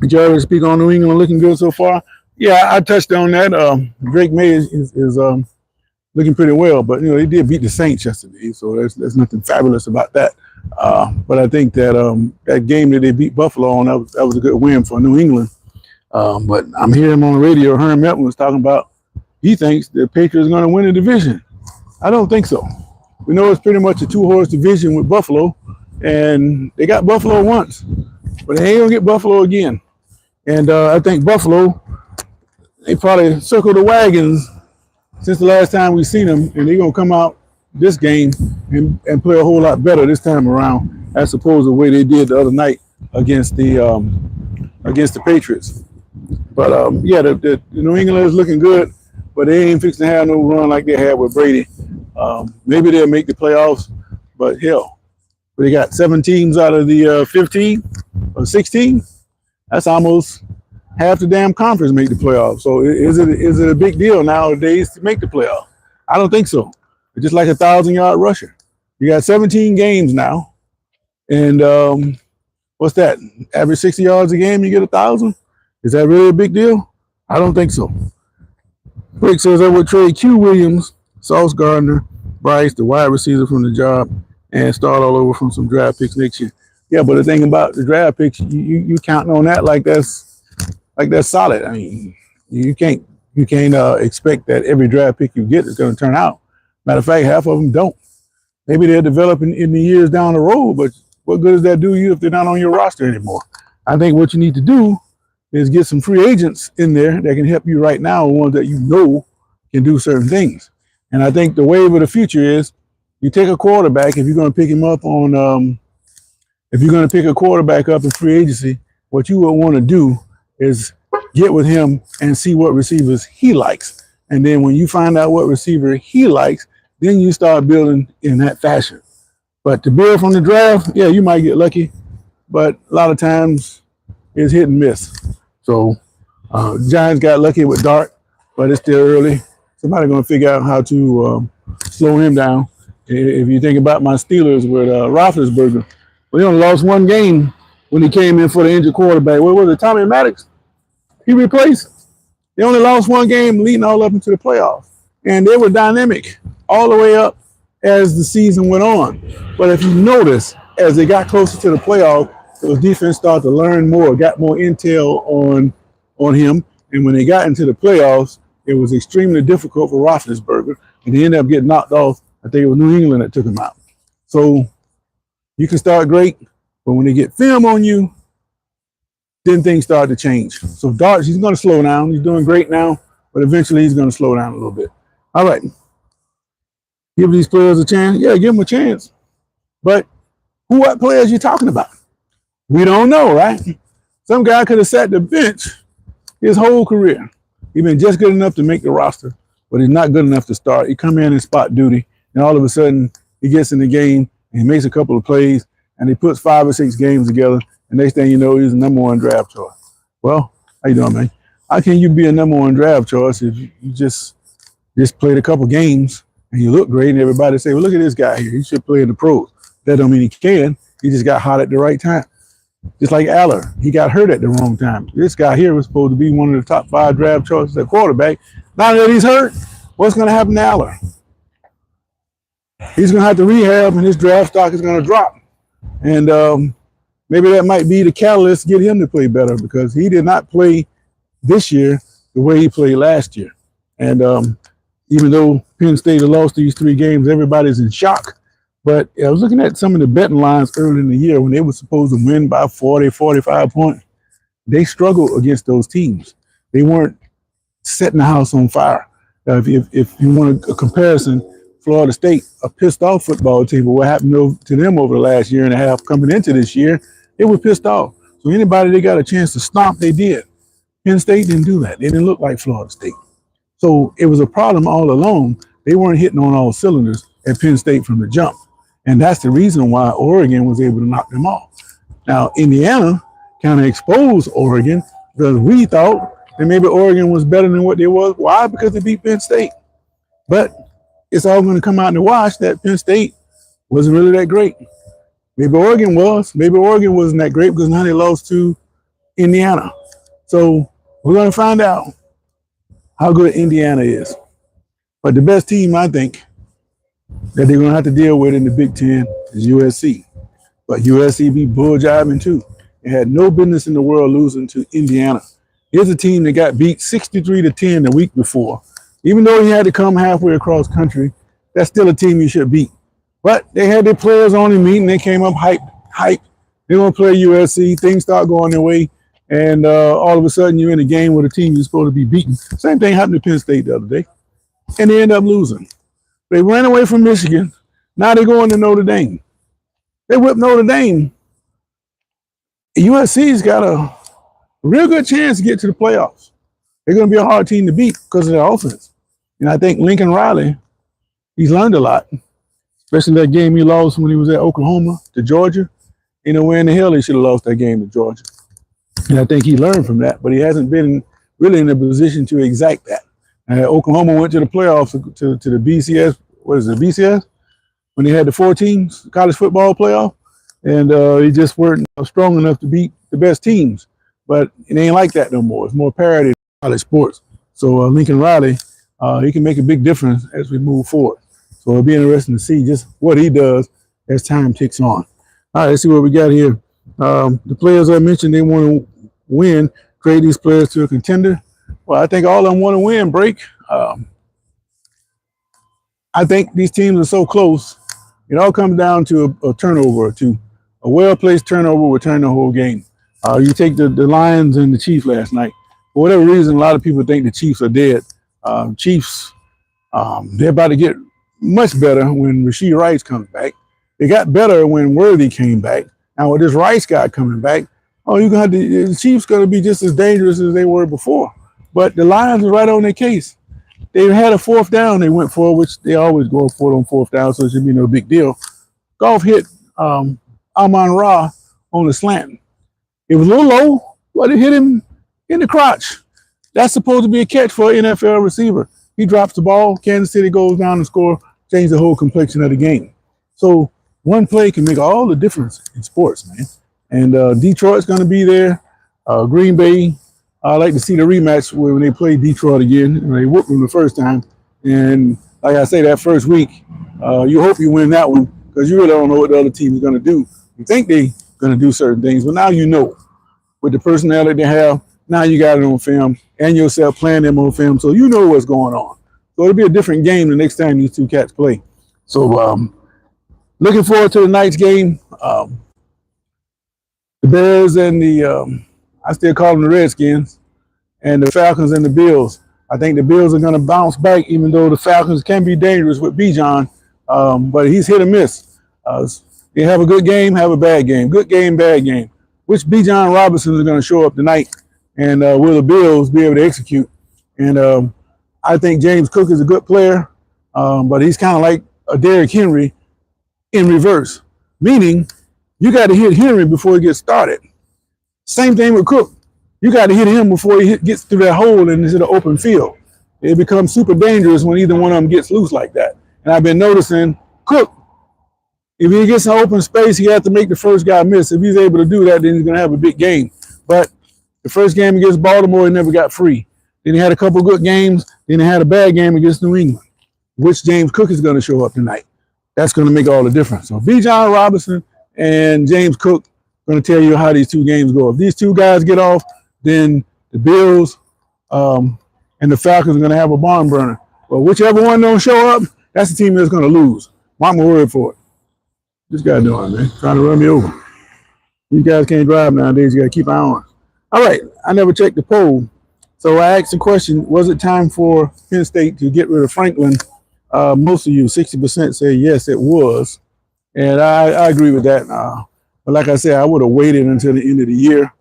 Did you ever speak on New England looking good so far? Yeah, I touched on that. Drake May is looking pretty well, but they did beat the Saints yesterday, so there's nothing fabulous about that. But I think that that game that they beat Buffalo on, that was a good win for New England. But I'm hearing on the radio, Herm Melton was talking about he thinks the Patriots are going to win the division. I don't think so. We know it's pretty much a two-horse division with Buffalo, and they got Buffalo once, but they ain't going to get Buffalo again. And I think Buffalo, they probably circled the wagons since the last time we've seen them, and they're going to come out this game and play a whole lot better this time around as opposed to the way they did the other night against the Patriots. But yeah, the New England is looking good, but they ain't fixing to have no run like they had with Brady. Maybe they'll make the playoffs, but hell, they got 7 teams out of the 15 or 16. That's almost half the damn conference make the playoffs. So is it a big deal nowadays to make the playoff? I don't think so. It's just like a 1,000-yard rusher. You got 17 games now, and what's that? Average 60 yards a game, you get 1,000. Is that really a big deal? I don't think so. Rick says I would trade Q Williams, Sauce Gardner, Bryce, the wide receiver from the job, and start all over from some draft picks next year. Yeah, but the thing about the draft picks, you counting on that like that's solid. I mean, you can't expect that every draft pick you get is going to turn out. Matter of fact, half of them don't. Maybe they're developing in the years down the road, but what good does that do you if they're not on your roster anymore? I think what you need to do is get some free agents in there that can help you right now, ones that you know can do certain things. And I think the wave of the future is you take a quarterback, if you're going to pick him up on, if you're going to pick a quarterback up in free agency, what you would want to do is get with him and see what receivers he likes. And then when you find out what receiver he likes, then you start building in that fashion. But to build from the draft, yeah, you might get lucky, but a lot of times it's hit and miss. So Giants got lucky with Dart, but it's still early. Somebody's going to figure out how to slow him down. If you think about my Steelers with Roethlisberger, we only lost one game when he came in for the injured quarterback. What was it, Tommy Maddox? He replaced. They only lost one game leading all up into the playoffs. And they were dynamic all the way up as the season went on. But if you notice, as they got closer to the playoffs, those defense started to learn more, got more intel on him. And when they got into the playoffs, it was extremely difficult for Roethlisberger. And he ended up getting knocked off. I think it was New England that took him out. So you can start great, but when they get film on you, then things start to change. So Dart, he's going to slow down. He's doing great now, but eventually he's going to slow down a little bit. All right. Give these players a chance. Yeah, give them a chance. But what players you talking about? We don't know, right? Some guy could have sat the bench his whole career. He's been just good enough to make the roster, but he's not good enough to start. He come in and spot duty, and all of a sudden he gets in the game and he makes a couple of plays and he puts 5 or 6 games together, and next thing you know, he's the #1 draft choice. Well, how you doing, man? How can you be a number one draft choice if you just played a couple games and you look great and everybody say, well, look at this guy here. He should play in the pros. That don't mean he can. He just got hot at the right time. Just like Aller, he got hurt at the wrong time. This guy here was supposed to be one of the top 5 draft choices at quarterback. Now that he's hurt, what's going to happen to Aller? He's going to have to rehab and his draft stock is going to drop. And maybe that might be the catalyst to get him to play better because he did not play this year the way he played last year. And even though Penn State has lost these 3 games, everybody's in shock. But I was looking at some of the betting lines early in the year when they were supposed to win by 40, 45 points. They struggled against those teams. They weren't setting the house on fire. If you want a comparison, Florida State, a pissed off football team, but what happened to them over the last year and a half coming into this year, they were pissed off. So anybody they got a chance to stomp, they did. Penn State didn't do that. They didn't look like Florida State. So it was a problem all along. They weren't hitting on all cylinders at Penn State from the jump. And that's the reason why Oregon was able to knock them off. Now, Indiana kind of exposed Oregon because we thought that maybe Oregon was better than what they was. Why? Because they beat Penn State. But it's all going to come out in the wash that Penn State wasn't really that great. Maybe Oregon was. Maybe Oregon wasn't that great because now they lost to Indiana. So we're going to find out how good Indiana is. But the best team, I think, that they're going to have to deal with in the Big Ten is USC. But USC be bull-jiving too. They had no business in the world losing to Indiana. Here's a team that got beat 63-10 the week before. Even though he had to come halfway across country, that's still a team you should beat. But they had their players on the meeting. They came up hype. They're going to play USC. Things start going their way. And all of a sudden, you're in a game with a team you're supposed to be beating. Same thing happened to Penn State the other day. And they end up losing. They ran away from Michigan. Now they're going to Notre Dame. They whipped Notre Dame. USC's got a real good chance to get to the playoffs. They're going to be a hard team to beat because of their offense. And I think Lincoln Riley, he's learned a lot, especially that game he lost when he was at Oklahoma to Georgia. You know, where in the hell he should have lost that game to Georgia. And I think he learned from that, but he hasn't been really in a position to exact that. Oklahoma went to the playoffs to the BCS. What is it, BCS? When they had the 4 teams, college football playoff. And they just weren't strong enough to beat the best teams. But it ain't like that no more. It's more parity in college sports. So Lincoln Riley, he can make a big difference as we move forward. So it'll be interesting to see just what he does as time ticks on. All right, let's see what we got here. The players I mentioned, they want to win, trade these players to a contender. Well, I think all of them want to win, break. I think these teams are so close. It all comes down to a turnover or two. A well-placed turnover will turn the whole game. You take the Lions and the Chiefs last night. For whatever reason, a lot of people think the Chiefs are dead. Chiefs, they're about to get much better when Rashee Rice comes back. They got better when Worthy came back. Now with this Rice guy coming back, the Chiefs going to be just as dangerous as they were before. But the Lions are right on their case. They had a 4th down they went for, which they always go for it on 4th down, so it should be no big deal. Goff hit Amon-Ra on the slant. It was a little low, but it hit him in the crotch. That's supposed to be a catch for an NFL receiver. He drops the ball, Kansas City goes down and score, change the whole complexion of the game. So one play can make all the difference in sports, man. And Detroit's going to be there. Green Bay, I like to see the rematch when they play Detroit again. They whooped them the first time. And like I say, that first week, you hope you win that one because you really don't know what the other team is going to do. You think they're going to do certain things, but now you know. With the personality they have, now you got it on film and yourself playing them on film, so you know what's going on. So it'll be a different game the next time these two cats play. So looking forward to the night's game. The Bears and I still call them the Redskins, and the Falcons and the Bills. I think the Bills are going to bounce back, even though the Falcons can be dangerous with Bijan, but he's hit or miss. They have a good game, have a bad game. Good game, bad game. Which Bijan Robinson is going to show up tonight, and will the Bills be able to execute? And I think James Cook is a good player, but he's kind of like a Derrick Henry in reverse, meaning you got to hit Henry before he gets started. Same thing with Cook. You got to hit him before he gets through that hole and into the open field. It becomes super dangerous when either one of them gets loose like that. And I've been noticing Cook, if he gets an open space, he has to make the first guy miss. If he's able to do that, then he's going to have a big game. But the first game against Baltimore, he never got free. Then he had a couple good games. Then he had a bad game against New England. Which James Cook is going to show up tonight? That's going to make all the difference. So Bijan Robinson and James Cook are going to tell you how these two games go. If these two guys get off, then the Bills and the Falcons are going to have a barn burner. Well, whichever one don't show up, that's the team that's going to lose. Mark my word for it. This guy doing, man, trying to run me over. These guys can't drive nowadays. You got to keep an eye on. All right, I never checked the poll. So I asked the question, was it time for Penn State to get rid of Franklin? Most of you, 60% say yes, it was. And I agree with that. But like I said, I would have waited until the end of the year.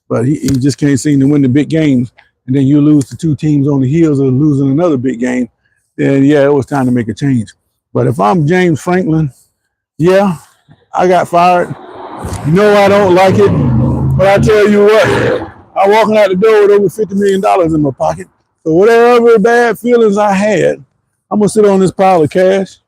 But he just can't seem to win the big games. And then you lose to two teams on the heels of losing another big game. Then, yeah, it was time to make a change. But if I'm James Franklin, yeah, I got fired. You know I don't like it. But I tell you what, I'm walking out the door with over $50 million in my pocket. So whatever bad feelings I had, I'm going to sit on this pile of cash.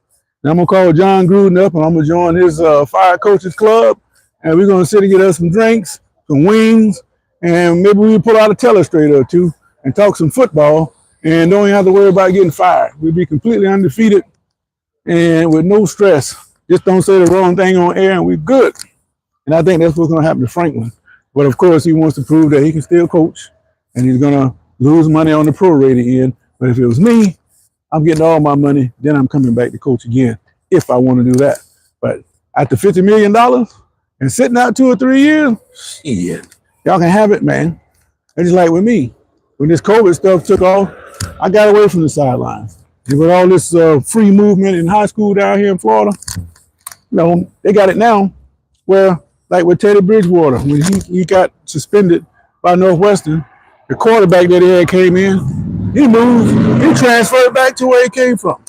And I'm going to call John Gruden up and I'm going to join his fire coaches club. And we're going to sit and get us some drinks, some wings, and maybe we pull out a telestrator or two and talk some football and don't even have to worry about getting fired. We'll be completely undefeated and with no stress. Just don't say the wrong thing on air and we're good. And I think that's what's going to happen to Franklin. But of course, he wants to prove that he can still coach and he's going to lose money on the prorated end. But if it was me, I'm getting all my money, then I'm coming back to coach again if I want to do that. But after $50 million and sitting out 2 or 3 years, shit, y'all can have it, man. It's just like with me. When this COVID stuff took off, I got away from the sidelines. And with all this free movement in high school down here in Florida, you know, they got it now where, like with Teddy Bridgewater, when he got suspended by Northwestern, the quarterback that he had came in, he moved, he transferred back to where he came from.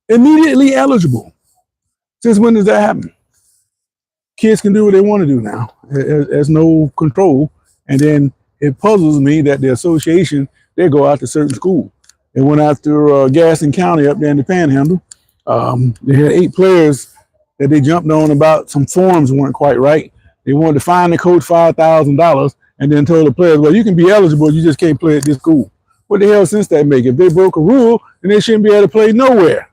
Immediately eligible. Since when does that happen? Kids can do what they want to do now. There's no control. And then it puzzles me that the association, they go out to certain schools. They went after Gaston County up there in the Panhandle. They had 8 players that they jumped on about some forms weren't quite right. They wanted to fine the coach $5,000 and then told the players, well, you can be eligible, you just can't play at this school. What the hell sense that make? If they broke a rule, then they shouldn't be able to play nowhere.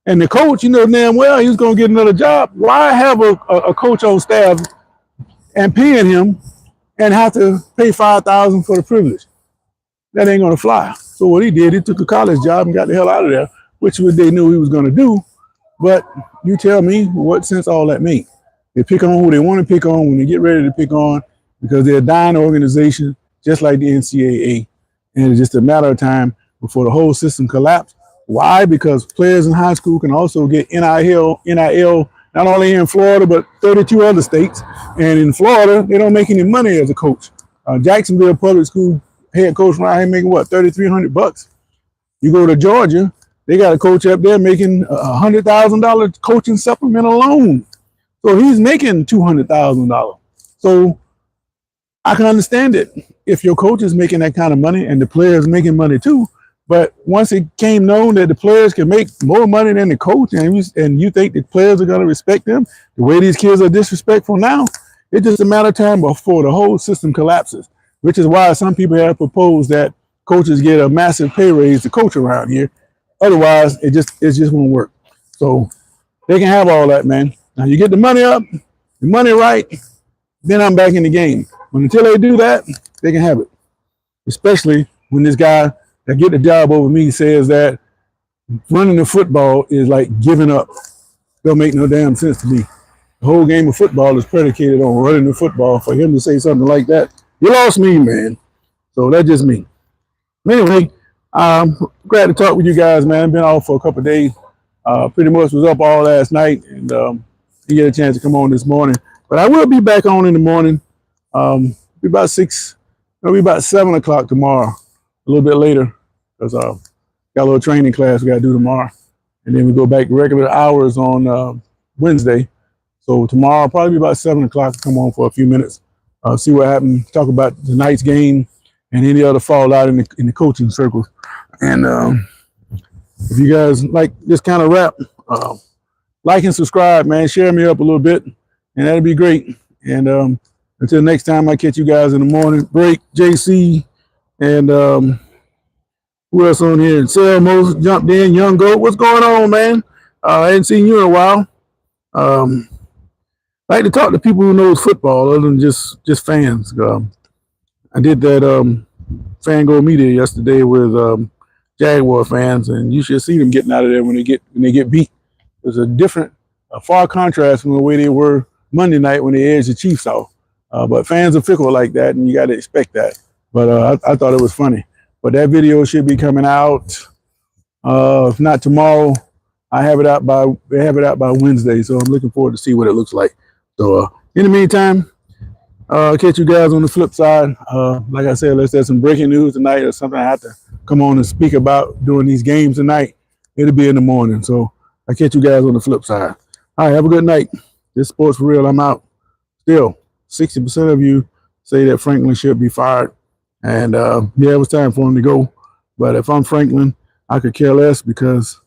And the coach, you know damn well he's going to get another job. Why have a coach on staff and paying him and have to pay $5,000 for the privilege? That ain't going to fly. So what he did, he took a college job and got the hell out of there, which what they knew he was going to do. But you tell me what sense all that make? They pick on who they want to pick on when they get ready to pick on because they're a dying organization, just like the NCAA. And it's just a matter of time before the whole system collapses. Why? Because players in high school can also get NIL, not only in Florida, but 32 other states. And in Florida, they don't make any money as a coach. Jacksonville Public School head coach around here making what, $3,300? You go to Georgia, they got a coach up there making $100,000 coaching supplement alone. So he's making $200,000. So I can understand it if your coach is making that kind of money and the players making money too. But once it came known that the players can make more money than the coach, and you think the players are going to respect them, the way these kids are disrespectful now, it's just a matter of time before the whole system collapses, which is why some people have proposed that coaches get a massive pay raise to coach around here. Otherwise, it just won't work. So they can have all that, man. Now you get the money up, the money right, then I'm back in the game. But until they do that, they can have it. Especially when this guy that get the job over me says that running the football is like giving up. Don't make no damn sense to me. The whole game of football is predicated on running the football. For him to say something like that, you lost me, man. So that's just me. Anyway, I'm glad to talk with you guys, man. I've been off for a couple of days. Pretty much was up all last night and didn't get a chance to come on this morning. But I will be back on in the morning. Be about 6, it'll be about 7 o'clock tomorrow, a little bit later, because got a little training class we got to do tomorrow. And then we go back to regular hours on Wednesday. So tomorrow, probably be about 7 o'clock, come on for a few minutes. see what happened, talk about tonight's game and any other fallout in the coaching circles. And if you guys like this kind of rap, like and subscribe, man. Share me up a little bit, and that'd be great. And until next time, I catch you guys in the morning. Break, JC, and who else on here? Sarah Moses jumped in. Young Goat, what's going on, man? I hadn't seen you in a while. I like to talk to people who knows football other than just fans. I did that Fango media yesterday with Jaguar fans, and you should see them getting out of there when they get beat. There's a far contrast from the way they were Monday night when they edged the Chiefs out. But fans are fickle like that, and you got to expect that. But I thought it was funny. But that video should be coming out, if not tomorrow. They have it out by Wednesday, so I'm looking forward to see what it looks like. So in the meantime, I'll catch you guys on the flip side. Like I said, unless there's some breaking news tonight or something I have to come on and speak about during these games tonight, it'll be in the morning. So I'll catch you guys on the flip side. All right, have a good night. This Sports For Real, I'm out. Still, 60% of you say that Franklin should be fired. And yeah, it was time for him to go. But if I'm Franklin, I could care less because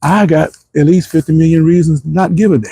I got at least 50 million reasons to not give a damn.